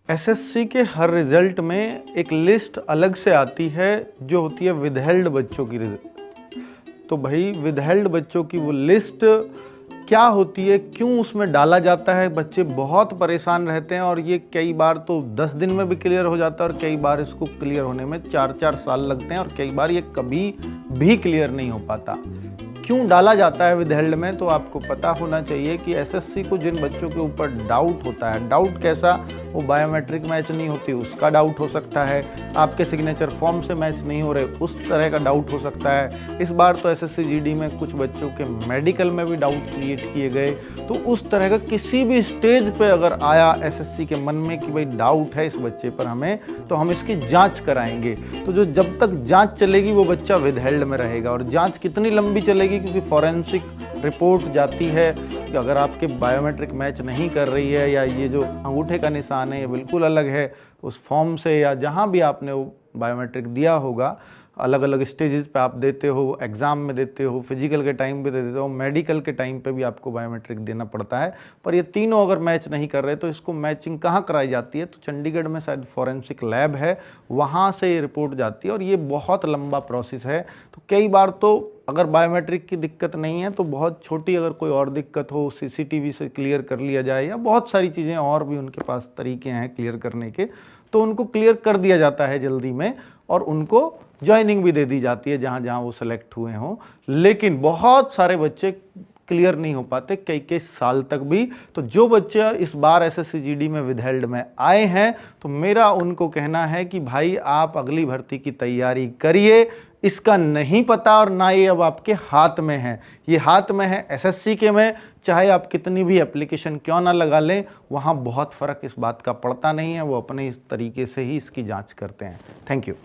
SSC के हर result में एक लिस्ट अलग से आती है जो होती है विदहेल्ड बच्चों की तो भाई विदहेल्ड बच्चों की वो लिस्ट क्या होती है, क्यों उसमें डाला जाता है। बच्चे बहुत परेशान रहते हैं और ये कई बार तो 10 दिन में भी क्लियर हो जाता है और कई बार इसको क्लियर होने में 4-4 साल लगते हैं और कई बार ये कभी भी क्लियर नहीं हो पाता। क्यों डाला जाता है विदहेल्ड में, तो आपको पता होना चाहिए कि एसएससी को जिन बच्चों के ऊपर डाउट होता है, डाउट कैसा, वो बायोमेट्रिक मैच नहीं होती उसका डाउट हो सकता है, आपके सिग्नेचर फॉर्म से मैच नहीं हो रहे उस तरह का डाउट हो सकता है। इस बार तो एसएससी जीडी में कुछ बच्चों के मेडिकल में भी डाउट क्रिएट किए गए। तो उस तरह का किसी भी स्टेज पे अगर आया एसएससी के मन में कि भाई डाउट है इस बच्चे पर हमें, तो हम इसकी जांच कराएंगे। तो जो जब तक जांच चलेगी वो बच्चा विदहेल्ड में रहेगा। और जांच कितनी लंबी चलेगी, क्योंकि फॉरेंसिक रिपोर्ट जाती है कि अगर आपके बायोमेट्रिक मैच नहीं कर रही है या ये जो अंगूठे का निशान है ये बिल्कुल अलग है उस फॉर्म से, या जहाँ भी आपने वो बायोमेट्रिक दिया होगा, अलग अलग स्टेजेस पे आप देते हो, एग्ज़ाम में देते हो, फिजिकल के टाइम पे देते हो, मेडिकल के टाइम पे भी आपको बायोमेट्रिक देना पड़ता है। पर ये तीनों अगर मैच नहीं कर रहे तो इसको मैचिंग कहाँ कराई जाती है, तो चंडीगढ़ में शायद फॉरेंसिक लैब है, वहाँ से ये रिपोर्ट जाती है और ये बहुत लंबा प्रोसेस है। तो कई बार तो अगर बायोमेट्रिक की दिक्कत नहीं है तो बहुत छोटी अगर कोई और दिक्कत हो सीसीटीवी से क्लियर कर लिया जाए, या बहुत सारी चीज़ें और भी उनके पास तरीके हैं क्लियर करने के, तो उनको क्लियर कर दिया जाता है जल्दी में और उनको ज्वाइनिंग भी दे दी जाती है जहाँ जहाँ वो सेलेक्ट हुए हों। लेकिन बहुत सारे बच्चे क्लियर नहीं हो पाते, कई कई साल तक भी। तो जो बच्चे इस बार एसएससी जीडी में विदहेल्ड में आए हैं, तो मेरा उनको कहना है कि भाई आप अगली भर्ती की तैयारी करिए। इसका नहीं पता और ना ये अब आपके हाथ में है, ये हाथ में है एसएससी के में। चाहे आप कितनी भी एप्लीकेशन क्यों ना लगा लें, वहाँ बहुत फ़र्क इस बात का पड़ता नहीं है, वो अपने इस तरीके से ही इसकी जांच करते हैं। Thank you.